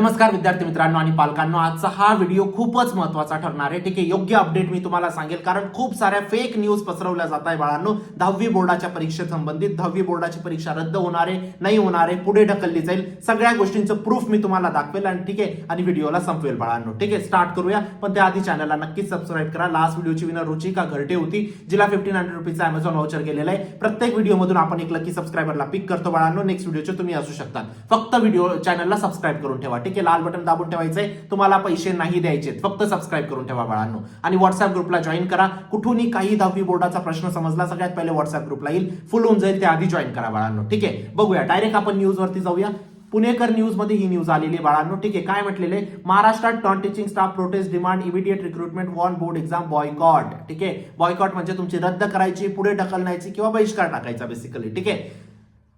नमस्कार विद्यार्थी मित्रांनो आणि पालकांनो, आजचा हा व्हिडिओ खूपच महत्त्वाचा ठरणार आहे. ठीक आहे, योग्य अपडेट मी तुम्हाला सांगेल, कारण खूप साऱ्या फेक न्यूज पसरवल्या जात आहे बाळांनो. 10वी बोर्डाच्या परीक्षेसंबंधित 10वी बोर्डाची परीक्षा रद्द होणार आहे, नाही होणार आहे, पुढे ढकलली जाईल, सगळ्या गोष्टींचं प्रूफ मी तुम्हाला दाखवेल आणि ठीक आहे आणि व्हिडिओला संपवेल बाळांनो. ठीक आहे, स्टार्ट करूया. पण त्याआधी चॅनलला नक्कीच सबस्क्राईब करा. लास्ट व्हिडिओची विनर रुचिका घरटे होती, जिला 1500 रुपीचा अमेझॉन व्हाउचर गेलेला आहे. प्रत्येक व्हिडिओमधून आपण एक लकी सबस्क्रायबरला पिक करतो बाळांनो. नेक्स्ट व्हिडिओचे तुम्ही असू शकता. फक्त व्हिडिओ चॅनलला सबस्क्राईब करून ठेवा. ठीक आहे, लाल बटन दाबून ठेवायचंय, तुम्हाला पैसे नाही द्यायचे, फक्त सबस्क्राईब करून ठेवा बाळांनो. आणि व्हॉट्सअप ग्रुपला जॉईन करा. कुठूनही काही 10वी बोर्डाचा प्रश्न समजला, सगळ्यात पहिले व्हॉट्सअप ग्रुपला येईल, फुल होऊन जाईल, त्याआधी जॉईन करा बाळांनो. ठीक आहे, बघूया डायरेक्ट आपण न्यूज वरती जाऊया. पुणेकर न्यूज मध्ये ही न्यूज आलेली आहे बाळांनो. ठीक आहे, काय म्हटलेले, महाराष्ट्रात non teaching staff protest demand immediate recruitment warn board exam boycott. ठीक आहे, बॉयकॉट म्हणजे तुमची रद्द करायची, पुढे ढकलण्याची किंवा बहिष्कार टाकायचा बेसिकली. ठीक आहे,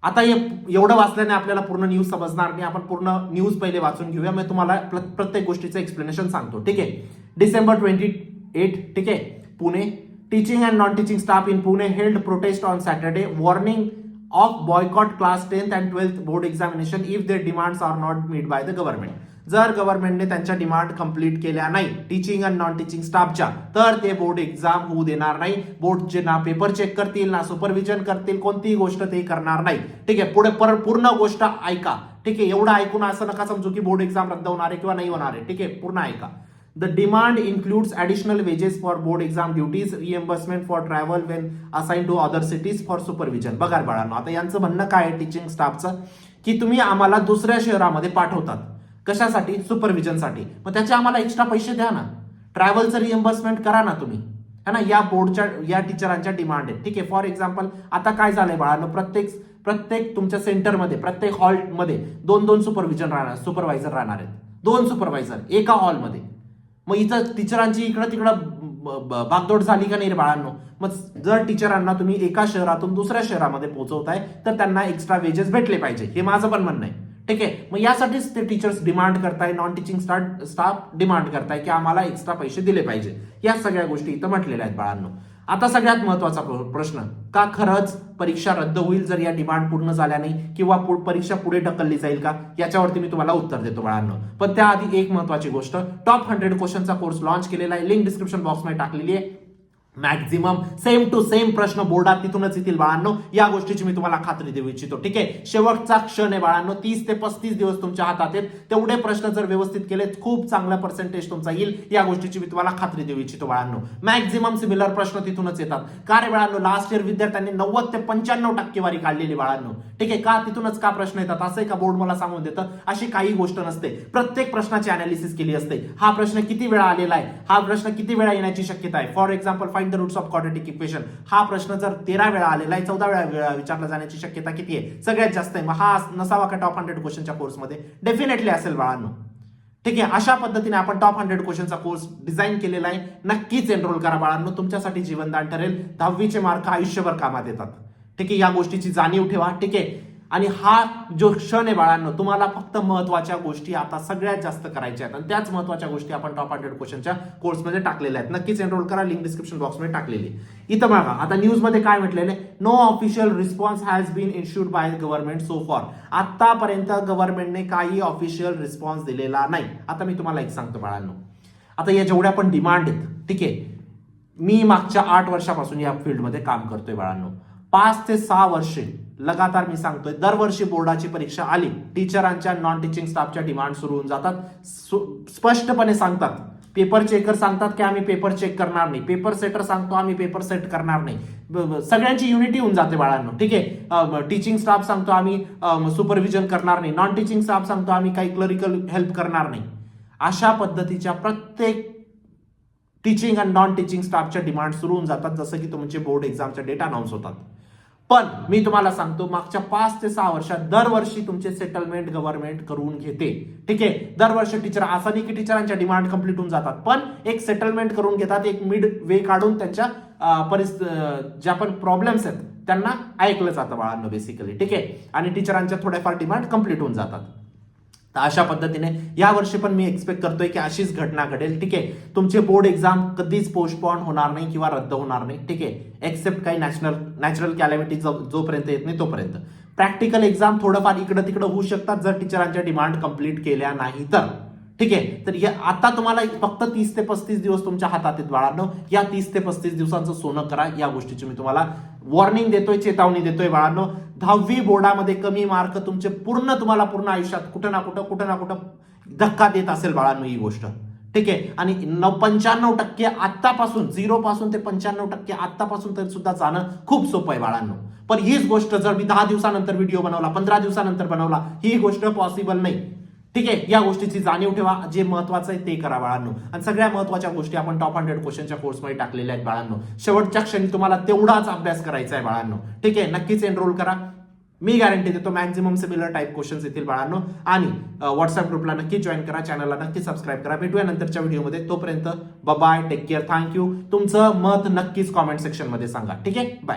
आता एवढं वाचल्याने आपल्याला पूर्ण न्यूज समजणार नाही. आपण पूर्ण न्यूज पहिले वाचून घेऊया, मी तुम्हाला प्रत्येक गोष्टीचं एक्सप्लेनेशन सांगतो. ठीक आहे, डिसेंबर 28. ठीक आहे, Pune teaching and non teaching staff in Pune held protest on Saturday warning of boycott class 10th and 12th board examination if their demands are not meet by the government. जर गव्हर्नमेंटने त्यांच्या डिमांड कंप्लीट केल्या नाही टीचिंग अँड नॉन टीचिंग स्टाफच्या, तर ते board exam होऊ देणार नाही. बोर्डचे ना पेपर चेक करतील, ना सुपरविजन करतील, कोणतीही गोष्ट ते करणार नाही. ठीक आहे, पुढे पूर्ण गोष्ट ऐका. ठीक आहे, एवढं ऐकून असं नका समजू की बोर्ड एक्झाम रद्द होणार आहे किंवा नाही होणार आहे. ठीक आहे, पूर्ण ऐका. The demand includes additional wages for board exam duties, reimbursement for travel when assigned to other cities for supervision. बघा बाळांनो, आता यांचं म्हणणं काय आहे टीचिंग स्टाफचं, की तुम्ही आम्हाला दुसऱ्या शहरामध्ये पाठवतात, कशासाठी, सुपरविजनसाठी, मग त्याचे आम्हाला एक्स्ट्रा पैसे द्या ना, ट्रॅव्हलचं रिएम्बर्समेंट करा ना तुम्ही, है ना. या बोर्डच्या या टीचरांच्या डिमांड आहे. ठीक आहे, फॉर एक्झाम्पल आता काय झालंय बाळांनो, प्रत्येक तुमच्या सेंटरमध्ये, प्रत्येक हॉलमध्ये दोन सुपरवायझर राहणार आहेत. 2 सुपरवायझर एका हॉलमध्ये. मग इथं टीचरांची इकडं तिकडं भागदौड झाली का नाही रे बाळांनो. मग जर टीचरांना तुम्ही एका शहरातून दुसऱ्या शहरामध्ये पोहोचवताय, तर त्यांना एक्स्ट्रा वेजेस भेटले पाहिजे, हे माझं पण म्हणणं आहे. ठीक आहे, मग यासाठीच ते टीचर्स डिमांड करताय, नॉन टीचिंग स्टाफ डिमांड करताय की आम्हाला एक्स्ट्रा पैसे दिले पाहिजे. या सगळ्या गोष्टी इथं म्हटलेल्या आहेत बाळांनो. आता सगळ्यात महत्वाचा प्रश्न, का खरंच परीक्षा रद्द होईल जर या डिमांड पूर्ण झाल्या नाही, किंवा परीक्षा पुढे ढकलली जाईल का, याच्यावरती मी तुम्हाला उत्तर देतो बाळांनो. पण त्याआधी एक महत्वाची गोष्ट, टॉप 100 क्वेश्चनचा कोर्स लॉन्च केलेला आहे, लिंक डिस्क्रिप्शन बॉक्समध्ये टाकलेली आहे. मॅक्झिमम सेम टू सेम प्रश्न बोर्डात तिथूनच येतील बाळांनो, या गोष्टीची मी तुम्हाला खात्री देऊ इच्छितो. ठीक आहे, शेवटचा क्षण आहे बाळांनो, 30 ते 35 दिवस तुमच्या हातात आहेत. तेवढे प्रश्न जर व्यवस्थित केले, खूप चांगला पर्सेंटेज तुमचा येईल, या गोष्टीची मी तुम्हाला खात्री देऊ इच्छितो बाळांनो. मॅक्झिमम सिमिलर प्रश्न तिथूनच येतात. का रे बाळांनो, लास्ट इयर विद्यार्थ्यांनी 90 ते 95 टक्केवारी काढलेली बाळांनो. ठीक आहे, का तिथूनच का प्रश्न येतात, असं आहे का बोर्ड मला सांगून देतं, अशी काही गोष्ट नसते. प्रत्येक प्रश्नाची अनालिसिस केली असते. हा प्रश्न किती वेळा आलेला आहे, हा प्रश्न किती वेळा येण्याची शक्यता आहे. For example, find the roots of quadratic equation, हा प्रश्न जर 13 वेळा आलेला आहे, 14 वेळा विचारला जाण्याची शक्यता किती आहे, सगळ्यात जास्त आहे. मग हा नसावा का टॉप 100 क्वेश्चनच्या कोर्समध्ये, डेफिनेटली असेल बाळांनो. ठीक आहे, अशा पद्धतीने आपण टॉप 100 क्वेश्चनचा कोर्स डिझाईन केलेला आहे. नक्कीच एनरोल करा बाळांनो, तुमच्यासाठी जीवनदान ठरेल. 10वीचे मार्क आयुष्यभर कामात येतात. ठीक आहे, या गोष्टीची जाणीव ठेवा. ठीक आहे, आणि हा जो क्षण आहे बाळांनो, तुम्हाला फक्त महत्वाच्या गोष्टी आता सगळ्यात जास्त करायच्या आहेत, आणि त्याच महत्वाच्या गोष्टी आपण टॉप 100 क्वेश्चनच्या कोर्समध्ये टाकलेल्या आहेत. नक्कीच एनरोल करा, लिंक डिस्क्रिप्शन बॉक्समध्ये टाकलेली. इथं बघा, आता न्यूज मध्ये काय म्हटलेलं, no official response has been issued by government so far. आतापर्यंत गव्हर्नमेंटने काही ऑफिशियल रिस्पॉन्स दिलेला नाही. आता मी तुम्हाला एक सांगतो बाळांनो, आता या जेवढ्या पण डिमांड आहेत, ठीक आहे, मी मागच्या 8 वर्षापासून या फील्डमध्ये काम करतोय बाळांनो. 5 ते 6 वर्षे लगातार मी सांगतोय, दरवर्षी बोर्डाची परीक्षा आली, टीचरांच्या नॉन टीचिंग स्टाफच्या डिमांड सुरू होऊन जातात. स्पष्टपणे सांगतात, पेपर चेकर सांगतात की आम्ही पेपर चेक करणार नाही, पेपर सेटर सांगतो आम्ही पेपर सेट करणार नाही. सगळ्यांची युनिटी होऊन जाते बाळांनो. ठीक आहे, टीचिंग स्टाफ सांगतो आम्ही सुपरविजन करणार नाही, नॉन टीचिंग स्टाफ सांगतो आम्ही काही क्लरिकल हेल्प करणार नाही. अशा पद्धतीच्या प्रत्येक टीचिंग आणि नॉन टीचिंग स्टाफच्या डिमांड सुरू होऊन जातात, जसं की तुमचे बोर्ड एक्झामचे डेट अनाऊन्स होतात. पण मी तुम्हाला सांगतो, मागच्या 5 ते 6 वर्षात दरवर्षी तुमचे सेटलमेंट गव्हर्नमेंट करून घेते. ठीक आहे, दरवर्षी टीचर, असं नाही की टीचरांच्या डिमांड कंप्लीट होऊन जातात, पण एक सेटलमेंट करून घेतात, एक मिड वे काढून त्यांच्या ज्या पण प्रॉब्लेम्स आहेत त्यांना ऐकलं जातं बाळांनो बेसिकली. ठीक आहे, आणि टीचरांच्या थोड्याफार डिमांड कंप्लीट होऊन जातात. तर अशा पद्धतीने या वर्षी पण मी एक्सपेक्ट करतोय की अशीच घटना घडेल. ठीक आहे, तुमचे बोर्ड एक्झाम कधीच पोस्टपोन होणार नाही किंवा रद्द होणार नाही. ठीक आहे, एक्सेप्ट काही नॅचरल कॅलॅमिटी जोपर्यंत येत नाही तोपर्यंत. प्रॅक्टिकल एक्झाम थोडंफार इकडं तिकडं होऊ शकतात जर टीचरांच्या डिमांड कंप्लीट केल्या नाही तर. ठीक आहे, तर आता तुम्हाला फक्त 30 ते 35 दिवस तुमच्या हातात आहेत बाळांनो. या 30 ते 35 दिवसांचं सोनं करा, या गोष्टीची मी तुम्हाला वॉर्निंग देतोय, चेतावणी देतोय बाळांनो. 10वी बोर्डामध्ये कमी मार्क तुमचे तुम्हाला पूर्ण आयुष्यात कुठं ना कुठं धक्का देत असेल बाळांनो ही गोष्ट. ठीक आहे, आणि 95% आत्तापासून 0 पासून ते 95% आत्तापासून तरी सुद्धा जाणं खूप सोपं आहे बाळांनो. पण हीच गोष्ट जर मी 10 दिवसानंतर व्हिडिओ बनवला, 15 दिवसानंतर बनवला, ही गोष्ट पॉसिबल नाही. ठीक आहे, या गोष्टीची जाणीव ठेवा, जे महत्वाचं आहे ते करा बाळांनो. आणि सगळ्या महत्वाच्या गोष्टी आपण टॉप 100 क्वेश्चनच्या कोर्समध्ये टाकलेल्या आहेत बाळांनो. शेवटच्या क्षणी तुम्हाला तेवढाच अभ्यास करायचा आहे बाळांनो. ठीक आहे, नक्कीच एनरोल करा. मी गॅरंटी देतो मॅक्झिमम सिमिलर टाईप क्वेश्चन्स येतील बाळांनो. आणि व्हॉट्सअप ग्रुपला नक्की जॉईन करा, चॅनलला नक्की सबस्क्राईब करा. भेटूया नंतरच्या व्हिडिओमध्ये. तोपर्यंत बाय, टेक केअर, थँक्यू. तुमचं मत नक्कीच कॉमेंट सेक्शन मध्ये सांगा. ठीक आहे, बाय.